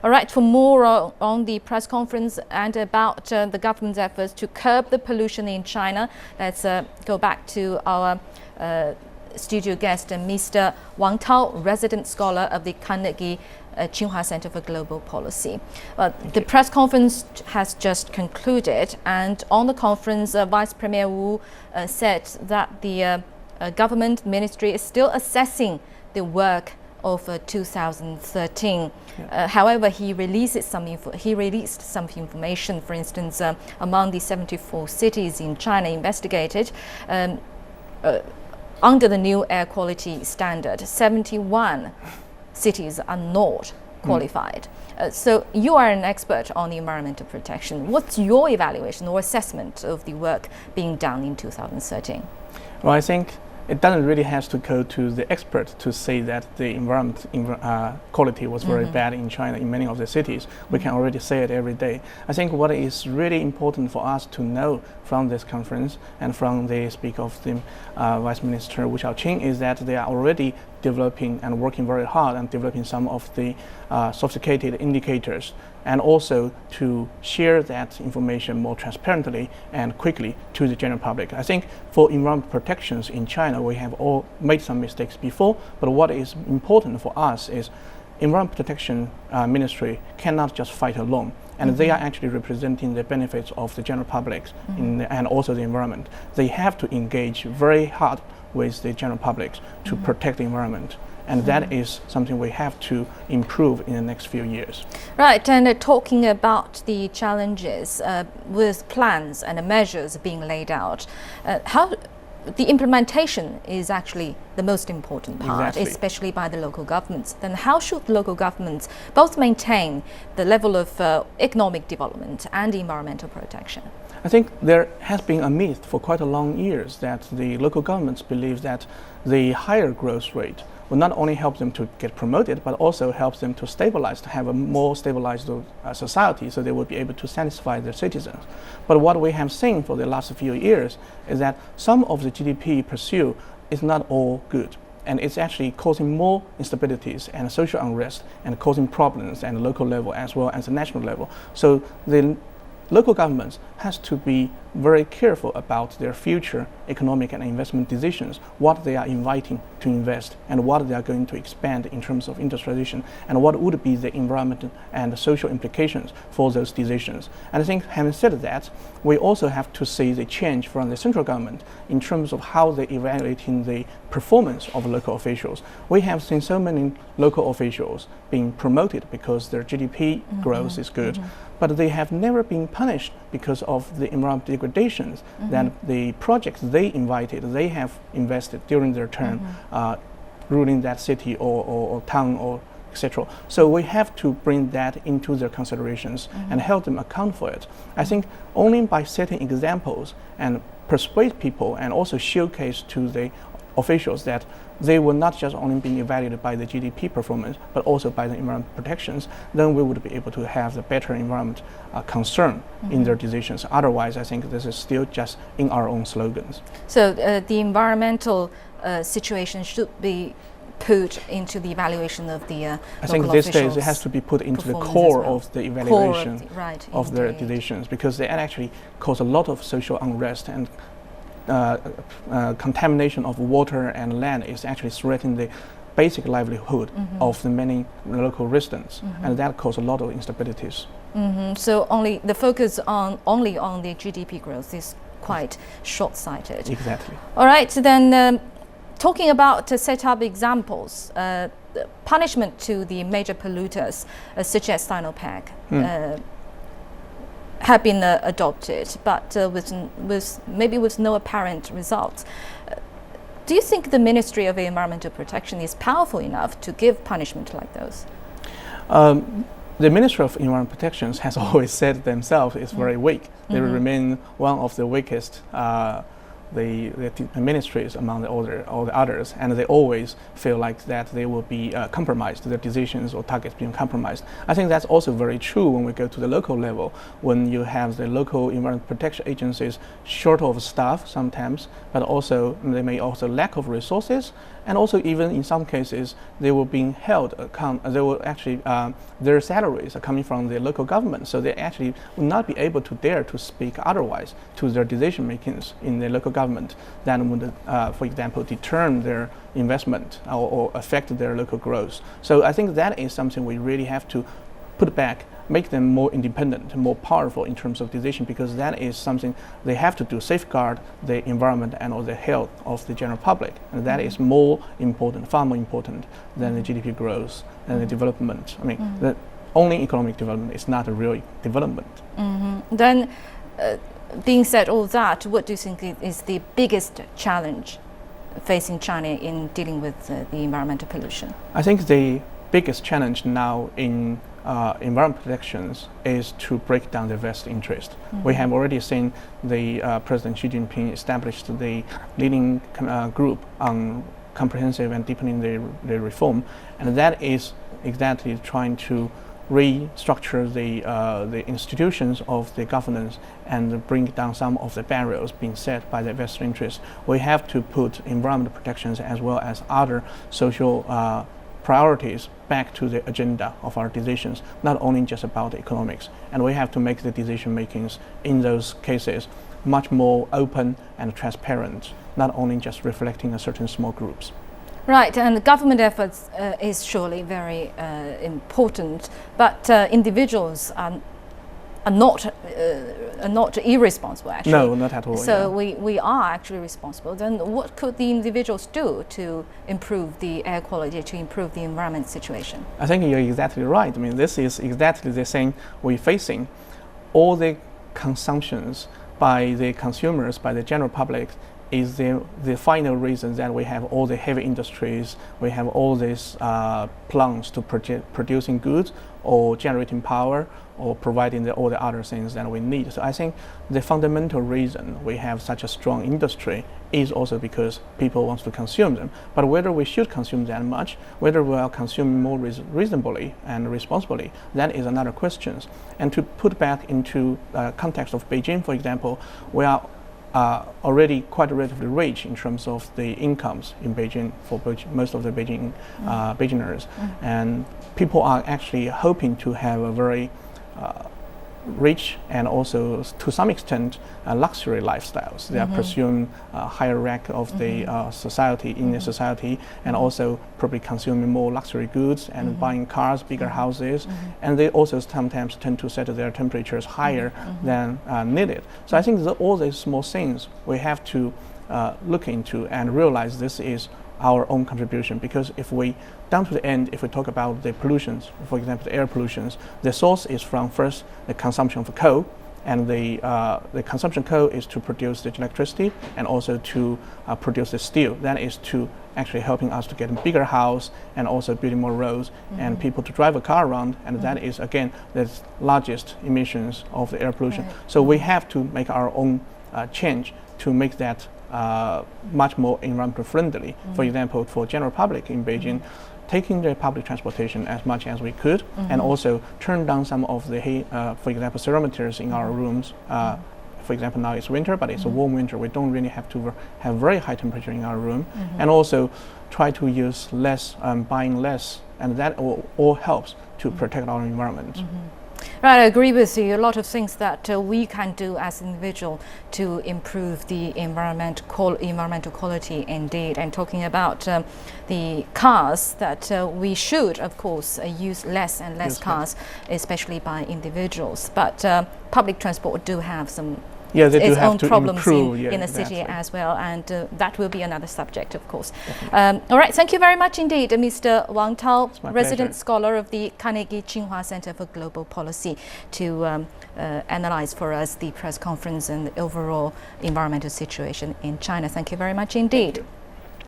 All right, for more on the press conference and about the government's efforts to curb the pollution in China, let's go back to our studio guest, Mr. Wang Tao, resident scholar of the Carnegie-Tsinghua Center for Global Policy. The press conference has just concluded, and on the conference, Vice Premier Wu said that the government ministry is still assessing the work of 2013. However, he released some information. For instance, among the 74 cities in China investigated, under the new air quality standard, 71 cities are not qualified. So you are an expert on the environmental protection. What's your evaluation or assessment of the work being done in 2013? Well, I think it doesn't really have to go to the expert to say that the environment quality was very bad in China in many of the cities. We can already say it every day. I think what is really important for us to know from this conference and from the speak of the Vice Minister Wu Xiaoqing is that they are already developing and working very hard and developing some of the sophisticated indicators, and also to share that information more transparently and quickly to the general public. I think for environment protections in China, we have all made some mistakes before, but what is important for us is Environment Protection Ministry cannot just fight alone, and they are actually representing the benefits of the general public and also the environment. They have to engage very hard with the general public to protect the environment. And that is something we have to improve in the next few years. Right, and talking about the challenges with plans and measures being laid out, how the implementation is actually the most important part, especially by the local governments. Then how should local governments both maintain the level of economic development and environmental protection? I think there has been a myth for quite a long years that the local governments believe that the higher growth rate will not only help them to get promoted, but also helps them to stabilize, to have a more stabilized society, so they will be able to satisfy their citizens. But what we have seen for the last few years is that some of the GDP pursuit is not all good. And it's actually causing more instabilities and social unrest and causing problems at the local level as well as the national level. So the local governments has to be very careful about their future economic and investment decisions, what they are inviting to invest and what they are going to expand in terms of industrialization, and what would be the environmental and social implications for those decisions. And I think having said that, we also have to see the change from the central government in terms of how they're evaluating the performance of local officials. We have seen so many local officials being promoted because their GDP growth is good, but they have never been punished because of the environmental degradations that the projects they have invested during their term ruling that city or town or etc. So we have to bring that into their considerations and help them account for it. I think only by setting examples and persuade people and also showcase to the officials that they will not just only be evaluated by the GDP performance, but also by the environment protections, then we would be able to have the better environment concern in their decisions. Otherwise, I think this is still just in our own slogans. So the environmental situation should be put into the evaluation of the I think these days it has to be put into the core of the evaluation of their decisions, because they actually cause a lot of social unrest, and contamination of water and land is actually threatening the basic livelihood of the many local residents, and that causes a lot of instabilities. So only the focus only on the GDP growth is quite short-sighted. Exactly. All right, so then talking about to set up examples, punishment to the major polluters such as Sinopec have been adopted, but maybe with no apparent results. Do you think the Ministry of Environmental Protection is powerful enough to give punishment like those? The Ministry of Environmental Protection has always said themselves is very weak. They remain one of the weakest the ministries among all the others, and they always feel like that they will be compromised, their decisions or targets being compromised. I think that's also very true when we go to the local level, when you have the local environment protection agencies short of staff sometimes, but also they may also lack of resources And also, even in some cases, they were being held account. They were actually their salaries are coming from the local government, so they actually would not be able to dare to speak otherwise to their decision makings in the local government that would, for example, deter their investment or affect their local growth. So I think that is something we really have to put back, make them more independent, more powerful in terms of decision, because that is something they have to do, safeguard the environment and or the health of the general public. And that is more important, far more important than the GDP growth and the development. I mean, the only economic development is not a real development. Then, being said all that, what do you think is the biggest challenge facing China in dealing with the environmental pollution? I think the biggest challenge now in environment protections is to break down the vested interest. We have already seen the President Xi Jinping established the leading group on comprehensive and deepening the reform, and that is exactly trying to restructure the institutions of the governance and bring down some of the barriers being set by the vested interest. We have to put environmental protections as well as other social priorities back to the agenda of our decisions, not only just about economics. And we have to make the decision makings in those cases much more open and transparent, not only just reflecting a certain small groups. Right, and the government efforts is surely very important, but individuals are not irresponsible, actually. No, not at all. So we are actually responsible. Then what could the individuals do to improve the air quality, to improve the environment situation? I think you're exactly right. I mean, this is exactly the same we're facing. All the consumptions by the consumers, by the general public, is the final reason that we have all the heavy industries, we have all these plants to producing goods or generating power or providing all the other things that we need. So I think the fundamental reason we have such a strong industry is also because people want to consume them. But whether we should consume that much, whether we are consuming more reasonably and responsibly, that is another question. And to put back into context of Beijing, for example, we are already quite relatively rich in terms of the incomes in Beijing for most of the Beijingers, and people are actually hoping to have a very rich and also to some extent luxury lifestyles. They are pursuing a higher rank of the society in the society, and also probably consuming more luxury goods and buying cars, bigger houses, and they also sometimes tend to set their temperatures higher than needed. So I think all these small things we have to look into and realize this is our own contribution, because if we, down to the end, if we talk about the pollutions, for example, the air pollutions, the source is from first the consumption of coal, and the consumption coal is to produce the electricity and also to produce the steel. That is to actually helping us to get a bigger house and also building more roads and people to drive a car around, and that is again the largest emissions of the air pollution. Right. So we have to make our own change to make that much more environmental friendly. For example, for general public in Beijing, taking the public transportation as much as we could, and also turn down some of the, for example, thermometers in our rooms. For example, now it's winter, but it's a warm winter. We don't really have to have very high temperature in our room, and also try to use less, buying less, and that all helps to protect our environment. Right, I agree with you. A lot of things that we can do as individuals to improve the environmental quality indeed. And talking about the cars, that we should, of course, use less and less cars, especially by individuals. But public transport do have some its own problems in the city as well, and that will be another subject, of course. All right, thank you very much indeed, Mr. Wang Tao, resident scholar of the Carnegie-Tsinghua Center for Global Policy, to analyze for us the press conference and the overall environmental situation in China. Thank you very much indeed.